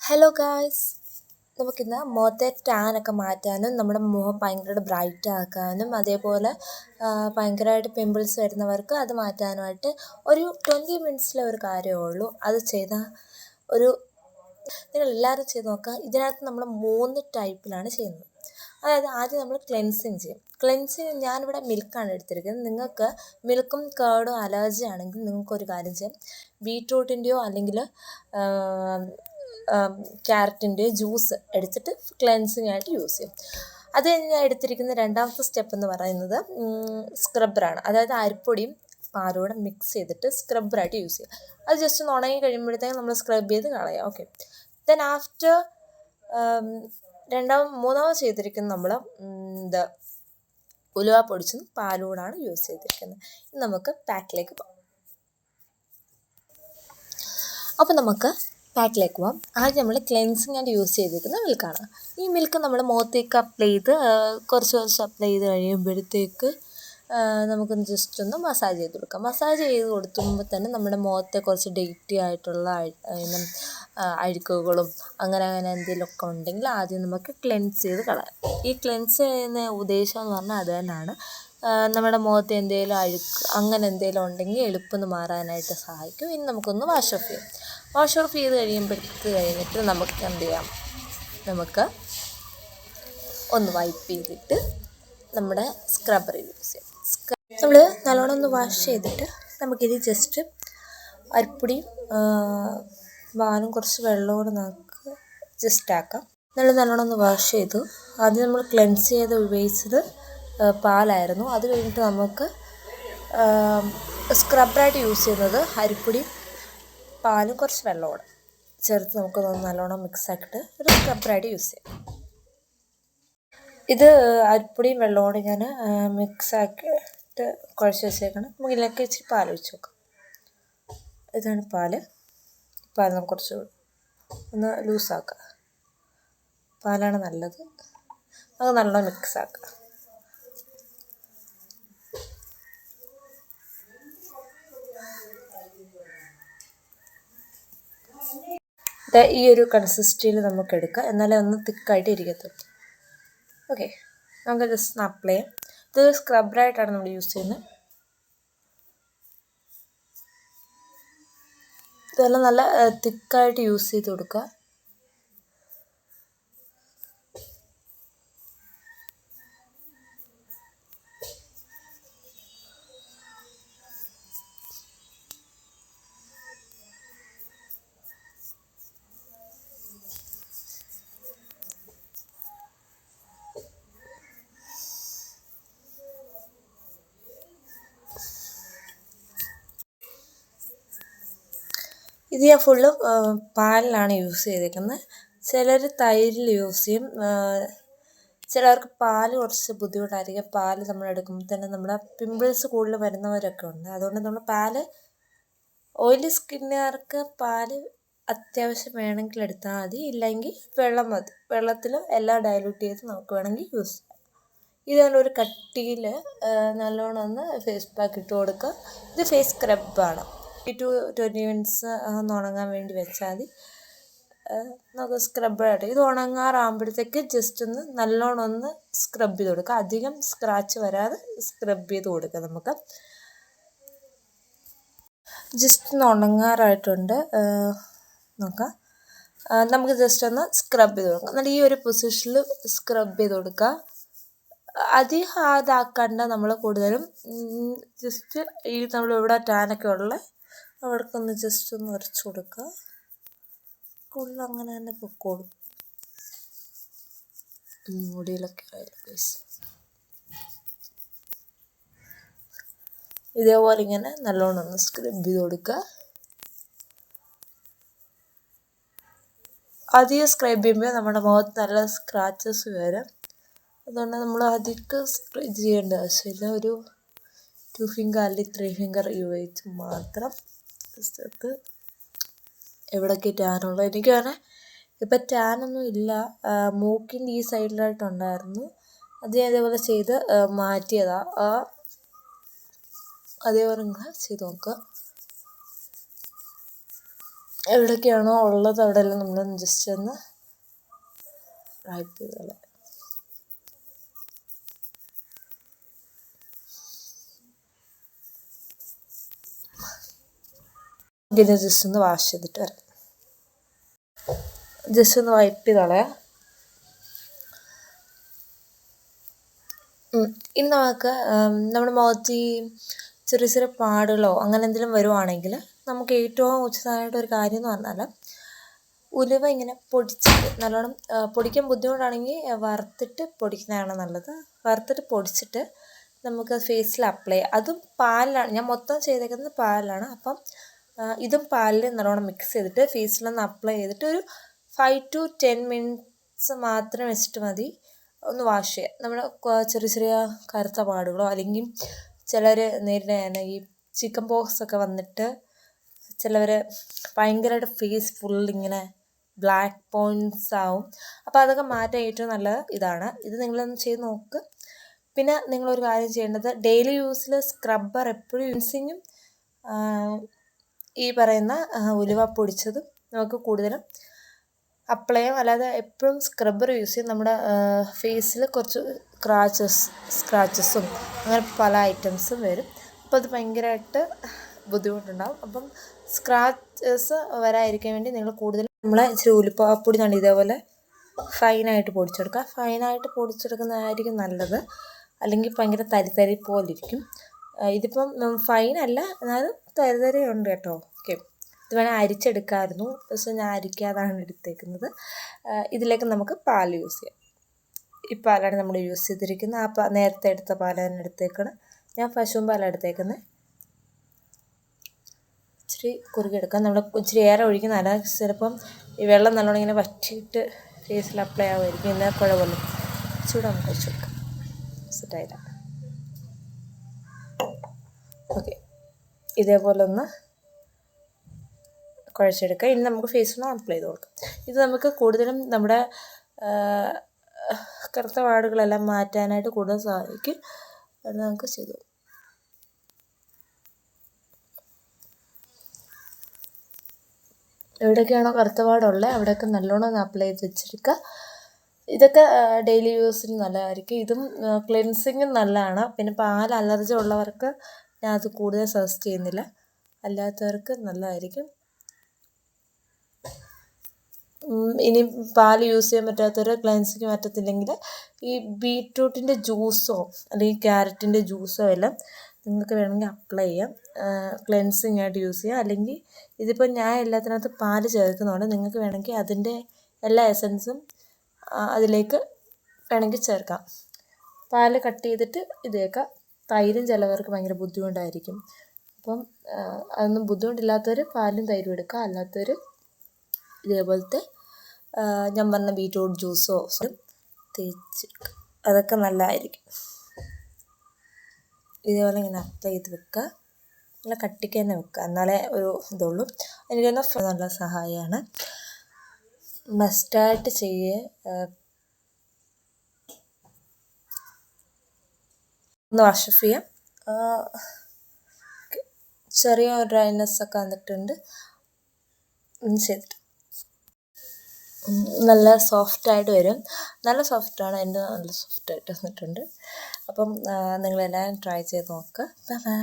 Hello guys, നമുക്കിന്ന് മുഖത്തെ ടാനൊക്കെ മാറ്റാനും നമ്മുടെ മുഖം ഭയങ്കരമായിട്ട് ബ്രൈറ്റ് ആക്കാനും അതേപോലെ ഭയങ്കരമായിട്ട് പിമ്പിൾസ് വരുന്നവർക്ക് അത് മാറ്റാനുമായിട്ട് ഒരു 20 മിനിറ്റ്സിലെ ഒരു കാര്യമേ ഉള്ളൂ. അത് ചെയ്താൽ ഒരു നിങ്ങളെല്ലാവരും ചെയ്ത് നോക്കുക. ഇതിനകത്ത് നമ്മൾ 3 ടൈപ്പിലാണ് ചെയ്യുന്നത്. അതായത് ആദ്യം നമ്മൾ ക്ലെൻസിങ് ചെയ്യും. ഞാനിവിടെ മിൽക്കാണ് എടുത്തിരിക്കുന്നത്. നിങ്ങൾക്ക് മിൽക്കും കേർഡും അലർജി ആണെങ്കിൽ നിങ്ങൾക്കൊരു കാര്യം ചെയ്യാം. ബീട്രൂട്ടിൻ്റെയോ അല്ലെങ്കിൽ ക്യാരറ്റിൻ്റെയോ ജ്യൂസ് എടുത്തിട്ട് ക്ലെൻസിങ് ആയിട്ട് യൂസ് ചെയ്യും. അത് കഴിഞ്ഞ് ഞാൻ എടുത്തിരിക്കുന്ന രണ്ടാമത്തെ സ്റ്റെപ്പ് എന്ന് പറയുന്നത് സ്ക്രബ്ബറാണ്. അതായത് അരിപ്പൊടിയും പാലോടെ മിക്സ് ചെയ്തിട്ട് സ്ക്രബ്ബറായിട്ട് യൂസ് ചെയ്യുക. അത് ജസ്റ്റ് ഒന്ന് ഉണങ്ങി കഴിയുമ്പോഴത്തേക്കും നമ്മൾ സ്ക്രബ് ചെയ്ത് കളയാം. ഓക്കെ, ദെൻ ആഫ്റ്റർ മൂന്നാമത് ചെയ്തിരിക്കുന്നത് നമ്മൾ ഉലുവ പൊടിച്ചും പാലോടാണ് യൂസ് ചെയ്തിരിക്കുന്നത്. ഇനി നമുക്ക് പാക്കിലേക്ക് പോകാം. അപ്പോൾ നമുക്ക് പാക്കിലേക്ക് പോകാം. ആദ്യം നമ്മൾ ക്ലെൻസിങ് ആയിട്ട് യൂസ് ചെയ്തിരിക്കുന്ന മിൽക്കാണ്. ഈ മിൽക്ക് നമ്മൾ മുഖത്തേക്ക് അപ്ലൈ ചെയ്ത് കുറച്ച് അപ്ലൈ ചെയ്ത് കഴിയുമ്പോഴത്തേക്ക് നമുക്കൊന്ന് ജസ്റ്റ് ഒന്ന് മസാജ് ചെയ്ത് കൊടുക്കാം. മസാജ് ചെയ്ത് കൊടുക്കുമ്പോൾ തന്നെ നമ്മുടെ മുഖത്തെ കുറച്ച് ഡേറ്റി ആയിട്ടുള്ള അഴുക്കുകളും അങ്ങനെ എന്തെങ്കിലുമൊക്കെ ഉണ്ടെങ്കിൽ ആദ്യം നമുക്ക് ക്ലെൻസ് ചെയ്ത് കളയാം. ഈ ക്ലെൻസ് ചെയ്യുന്ന ഉദ്ദേശം എന്ന് പറഞ്ഞാൽ അത് തന്നെയാണ്. നമ്മുടെ മുഖത്ത് എന്തെങ്കിലും അഴുക്ക് അങ്ങനെ എന്തെങ്കിലും ഉണ്ടെങ്കിൽ എളുപ്പം മാറാനായിട്ട് സഹായിക്കും. ഇനി നമുക്കൊന്ന് വാഷ് ഓഫ് ചെയ്യാം. വാഷ് ഓഫ് ചെയ്ത് കഴിഞ്ഞിട്ട് നമുക്ക് എന്ത് ചെയ്യാം, നമുക്ക് ഒന്ന് വൈപ്പ് ചെയ്തിട്ട് നമ്മുടെ സ്ക്രബ്ബർ യൂസ് ചെയ്യാം. നമ്മൾ നല്ലോണം ഒന്ന് വാഷ് ചെയ്തിട്ട് നമുക്കിത് ജസ്റ്റ് അരിപ്പൊടിയും പാലും കുറച്ച് വെള്ളവും നമുക്ക് ജസ്റ്റ് ആക്കാം. നല്ലോണം ഒന്ന് വാഷ് ചെയ്തു. ആദ്യം നമ്മൾ ക്ലെൻസ് ചെയ്ത് ഉപയോഗിച്ചത് പാലായിരുന്നു. അത് കഴിഞ്ഞിട്ട് നമുക്ക് സ്ക്രബ്ബറായിട്ട് യൂസ് ചെയ്യുന്നത് അരിപ്പൊടിയും പാലും കുറച്ച് വെള്ളവും ചേർത്ത് നമുക്ക് നല്ലോണം മിക്സ് ആക്കിയിട്ട് ഒരു സ്ക്രബ്ബറായിട്ട് യൂസ് ചെയ്യാം. ഇത് അരിപ്പൊടിയും വെള്ളവും ഞാൻ മിക്സ് ആക്കിയിട്ട് കുഴച്ച് വെച്ചേക്കണം. നമുക്ക് ഇതിലേക്ക് ഇച്ചിരി പാൽ ഒഴിച്ച് നോക്കാം. ഇതാണ് പാല് നമുക്ക് കുറച്ച് ഒന്ന് ലൂസാക്കാം. പാലാണ് നല്ലത്. അത് നല്ലോണം മിക്സ് ആക്കുക. ഈ ഒരു കൺസിസ്റ്റൻസിയിൽ നമുക്ക് എടുക്കാം, എന്നാലേ ഒന്ന് തിക്കായിട്ട് ഇരിക്കത്തുള്ളൂ. ഓക്കെ, നമുക്ക് ജസ്റ്റ് ഒന്ന് അപ്ലൈ ചെയ്യാം. ഇത് സ്ക്രബ്ബറായിട്ടാണ് നമ്മൾ യൂസ് ചെയ്യുന്നത്. ഇതെല്ലാം നല്ല തിക്കായിട്ട് യൂസ് ചെയ്ത് കൊടുക്കുക. ഇത് ഞാൻ ഫുള്ളും പാലിലാണ് യൂസ് ചെയ്തേക്കുന്നത്. ചിലർ തൈരിൽ യൂസ് ചെയ്യും. ചിലർക്ക് പാല് കുറച്ച് ബുദ്ധിമുട്ടായിരിക്കും. പാല് നമ്മൾ എടുക്കുമ്പോൾ തന്നെ നമ്മുടെ പിമ്പിൾസ് കൂടുതൽ വരുന്നവരൊക്കെ ഉണ്ട്. അതുകൊണ്ട് നമ്മൾ പാല് ഓയിലി സ്കിന്നുകാർക്ക് പാല് അത്യാവശ്യം വേണമെങ്കിൽ എടുത്താൽ മതി. ഇല്ലെങ്കിൽ വെള്ളം മതി. വെള്ളത്തിൽ എല്ലാം ഡൈല്യൂട്ട് ചെയ്ത് നമുക്ക് വേണമെങ്കിൽ യൂസ് ചെയ്യാം. ഇതുപോലെ ഒരു കട്ടിയിൽ നല്ലോണം ഒന്ന് ഫേസ് പാക്ക് ഇട്ട് കൊടുക്കുക. ഇത് ഫേസ് സ്ക്രബാണ്. 20 മിനിറ്റ്സ് ഒന്ന് ഉണങ്ങാൻ വേണ്ടി വെച്ചാൽ മതി. നമുക്ക് സ്ക്രബ്ബായിട്ട് ഇത് ഉണങ്ങാറാകുമ്പോഴത്തേക്ക് ജസ്റ്റ് ഒന്ന് നല്ലോണം ഒന്ന് സ്ക്രബ് ചെയ്ത് കൊടുക്കുക. അധികം സ്ക്രാച്ച് വരാതെ സ്ക്രബ് ചെയ്ത് കൊടുക്കുക. നമുക്ക് ജസ്റ്റ് ഒന്ന് ഉണങ്ങാറായിട്ടുണ്ട്. നോക്കാം, നമുക്ക് ജസ്റ്റ് ഒന്ന് സ്ക്രബ് ചെയ്ത് കൊടുക്കാം. എന്നിട്ട് ഈ ഒരു പൊസിഷനിൽ സ്ക്രബ് ചെയ്ത് കൊടുക്കുക. അധികം ഹാർഡാക്കണ്ട. നമ്മൾ കൂടുതലും ജസ്റ്റ് ഈ നമ്മൾ ഇവിടെ ടാനൊക്കെ ഉള്ള അവിടേക്കൊന്ന് ജസ്റ്റ് ഒന്ന് ഉരച്ച് കൊടുക്കുക. കൂടുതൽ അങ്ങനെ തന്നെ പൊക്കോളും. മുടിയിലൊക്കെ ആയാലും ഇതേപോലെ ഇങ്ങനെ നല്ലോണം ഒന്ന് സ്ക്രബ് ചെയ്ത് കൊടുക്കുക. അധികം സ്ക്രബ് ചെയ്യുമ്പോൾ നമ്മുടെ മുഖത്ത് നല്ല സ്ക്രാച്ചസ് വരും. അതുകൊണ്ട് നമ്മൾ അധികം സ്ക്രബ് ചെയ്യേണ്ട ആവശ്യമില്ല. ഒരു 2 ഫിംഗർ അല്ലെങ്കിൽ 3 ഫിംഗർ ഉപയോഗിച്ച് മാത്രം ജസ്റ്റ് എവിടെയൊക്കെ ടാനുള്ള എനിക്ക് തന്നെ ഇപ്പം ടാനൊന്നും ഇല്ല. മൂക്കിൻ്റെ ഈ സൈഡിലായിട്ടുണ്ടായിരുന്നു. അത് ഞാൻ അതേപോലെ ചെയ്ത് മാറ്റിയതാണ്. അതേപോലെ നിങ്ങൾ ചെയ്ത് നോക്കുക. എവിടെയൊക്കെയാണോ ഉള്ളത് അവിടെയെല്ലാം നമ്മൾ ജസ്റ്റ് ഒന്ന് റൈപ്പ് ചെയ്തോളെ. ഇതിനെ ജസ്റ്റ് ഒന്ന് വാഷ് ചെയ്തിട്ട് വരാം. ജസ്റ്റ് ഒന്ന് വൈപ്പ് ചെയ്തോളെ. ഇനി നമുക്ക് നമ്മുടെ മുഖത്ത് ഈ ചെറിയ ചെറിയ പാടുകളോ അങ്ങനെ എന്തെങ്കിലും വരുവാണെങ്കിൽ നമുക്ക് ഏറ്റവും ഉചിതമായിട്ടൊരു കാര്യം എന്ന് പറഞ്ഞാൽ ഉലുവ ഇങ്ങനെ പൊടിച്ചിട്ട് നല്ലോണം പൊടിക്കാൻ ബുദ്ധിമുട്ടാണെങ്കിൽ വറുത്തിട്ട് പൊടിക്കുന്നതാണ് നല്ലത്. വറുത്തിട്ട് പൊടിച്ചിട്ട് നമുക്ക് ഫേസിൽ അപ്ലൈ ചെയ്യാം. അതും പാലിലാണ്, ഞാൻ മൊത്തം ചെയ്തേക്കുന്നത് പാലിലാണ്. അപ്പം ഇതും പാലിൽ നല്ലോണം മിക്സ് ചെയ്തിട്ട് ഫേസിലൊന്ന് അപ്ലൈ ചെയ്തിട്ട് ഒരു 5 to 10 minutes മാത്രം വെച്ചിട്ട് മതി ഒന്ന് വാഷ് ചെയ്യുക. നമ്മൾ ചെറിയ ചെറിയ കറുത്ത പാടുകളോ അല്ലെങ്കിൽ ചിലർ നേരിടുന്ന ഈ ചിക്കൻ പോക്സ് ഒക്കെ വന്നിട്ട് ചിലവർ ഭയങ്കരമായിട്ട് ഫേസ് ഫുള്ളിങ്ങനെ ബ്ലാക്ക് പോയിൻറ്റ്സ് ആവും. അപ്പോൾ അതൊക്കെ മാറ്റാൻ ഏറ്റവും നല്ലത് ഇതാണ്. ഇത് നിങ്ങളൊന്ന് ചെയ്ത് നോക്ക്. പിന്നെ നിങ്ങളൊരു കാര്യം ചെയ്യേണ്ടത് ഡെയിലി യൂസിൽ സ്ക്രബ്ബർ എപ്പോഴും യൂസിങ്ങും ഈ പറയുന്ന ഉലുവ പൊടിച്ചതും നമുക്ക് കൂടുതലും അപ്ലൈ ചെയ്യാം. അല്ലാതെ എപ്പോഴും സ്ക്രബ്ബർ യൂസ് ചെയ്യും നമ്മുടെ ഫേസിൽ കുറച്ച് സ്ക്രാച്ചസും അങ്ങനെ പല ഐറ്റംസും വരും. അപ്പോൾ അത് ഭയങ്കരമായിട്ട് ബുദ്ധിമുട്ടുണ്ടാകും. അപ്പം സ്ക്രാച്ചസ് വരാതിരിക്കാൻ വേണ്ടി നിങ്ങൾ കൂടുതൽ നമ്മൾ ഇച്ചിരി ഉലുവപ്പൊടി കണ്ട് ഇതേപോലെ ഫൈനായിട്ട് പൊടിച്ചെടുക്കുക. ഫൈനായിട്ട് പൊടിച്ചെടുക്കുന്നതായിരിക്കും നല്ലത്, അല്ലെങ്കിൽ ഭയങ്കര തരി പോലെ ഇരിക്കും. ഇതിപ്പം ഫൈനല്ല, എന്നാലും തരി ഉണ്ട് കേട്ടോ. ഓക്കെ, ഇത് വേണേൽ അരിച്ചെടുക്കാമായിരുന്നു, പക്ഷെ ഞാൻ അരിക്കാതാണ് എടുത്തേക്കുന്നത്. ഇതിലേക്ക് നമുക്ക് പാൽ യൂസ് ചെയ്യാം. ഈ പാലാണ് നമ്മൾ യൂസ് ചെയ്തിരിക്കുന്നത്. നേരത്തെ എടുത്ത പാലാണ് എടുത്തേക്കണം. ഞാൻ പശുവും പാലാണ് എടുത്തേക്കുന്നത്. ഇച്ചിരി കുറുകിയെടുക്കാം. നമ്മൾ ഇച്ചിരി ഏറെ ഒഴിക്കുന്നതല്ല, ചിലപ്പം ഈ വെള്ളം നല്ലോണം ഇങ്ങനെ വറ്റിയിട്ട് ഫേസിൽ അപ്ലൈ ആവുമായിരിക്കും. എന്നാൽ കുഴപ്പമില്ല, ചൂട് നമുക്ക് ഒഴിച്ചു കൊടുക്കാം. സെറ്റായില്ല. ഓക്കെ, ഇതേപോലെ ഒന്ന് കുഴച്ചെടുക്കുക. ഇനി നമുക്ക് ഫേസിന് അപ്ലൈ ചെയ്ത് കൊടുക്കാം. ഇത് നമുക്ക് കൂടുതലും നമ്മുടെ കറുത്ത പാടുകളെല്ലാം മാറ്റാനായിട്ട് കൂടുതൽ സഹായിക്കും. അത് നമുക്ക് ചെയ്തു. എവിടെയൊക്കെയാണോ കറുത്ത പാടുള്ളത് അവിടെയൊക്കെ നല്ലോണം ഒന്ന് അപ്ലൈ ചെയ്ത് വെച്ചെടുക്കുക. ഇതൊക്കെ ഡെയിലി യൂസിന് നല്ലതായിരിക്കും. ഇതും ക്ലെൻസിങ്ങും നല്ലതാണ്. പിന്നെ പാൽ അലർജി ഉള്ളവർക്ക് ഞാൻ അത് കൂടുതൽ സജസ്റ്റ് ചെയ്യുന്നില്ല, അല്ലാത്തവർക്ക് നല്ലതായിരിക്കും. ഇനി പാൽ യൂസ് ചെയ്യാൻ പറ്റാത്തവർ, ക്ലെൻസിങ് പറ്റത്തില്ലെങ്കിൽ ഈ ബീറ്റ്റൂട്ടിൻ്റെ ജ്യൂസോ അല്ലെങ്കിൽ ക്യാരറ്റിൻ്റെ ജ്യൂസോ എല്ലാം നിങ്ങൾക്ക് വേണമെങ്കിൽ അപ്ലൈ ചെയ്യാം. ക്ലെൻസിങ് ആയിട്ട് യൂസ് ചെയ്യാം. അല്ലെങ്കിൽ ഇതിപ്പോൾ ഞാൻ എല്ലാത്തിനകത്ത് പാൽ ചേർക്കുന്നതുകൊണ്ട് നിങ്ങൾക്ക് വേണമെങ്കിൽ അതിൻ്റെ എല്ലാ എസൻസും അതിലേക്ക് വേണമെങ്കിൽ ചേർക്കാം. പാൽ കട്ട് ചെയ്തിട്ട് ഇതേക്കാം. തൈരും ചിലവർക്ക് ഭയങ്കര ബുദ്ധിമുട്ടായിരിക്കും. അപ്പം അതൊന്നും ബുദ്ധിമുട്ടില്ലാത്തവർ പാലും തൈരും എടുക്കുക. അല്ലാത്തവർ ഇതേപോലത്തെ ഞാൻ പറഞ്ഞ ബീറ്റ്റൂട്ട് ജ്യൂസോ തേച്ചെടുക്കുക. അതൊക്കെ നല്ലതായിരിക്കും. ഇതേപോലെ ഇങ്ങനെ അപ്ലൈ ചെയ്ത് വെക്കുക. നല്ല കട്ടിക്ക് തന്നെ വെക്കുക, എന്നാലേ ഒരു ഇതുള്ളൂ. എനിക്ക് തോന്നുന്നു നല്ല സഹായമാണ്. മസ്റ്റായിട്ട് ഒന്ന് വാഷ് ചെയ്യാം. ചെറിയ ഡ്രൈനെസ് ഒക്കെ വന്നിട്ടുണ്ട് ചെയ്തിട്ട് നല്ല സോഫ്റ്റായിട്ട് വരും. നല്ല സോഫ്റ്റാണ്, എൻ്റെ നല്ല സോഫ്റ്റായിട്ട് വന്നിട്ടുണ്ട്. അപ്പം നിങ്ങളെല്ലാവരും ട്രൈ ചെയ്ത് നോക്കുക. Bye bye.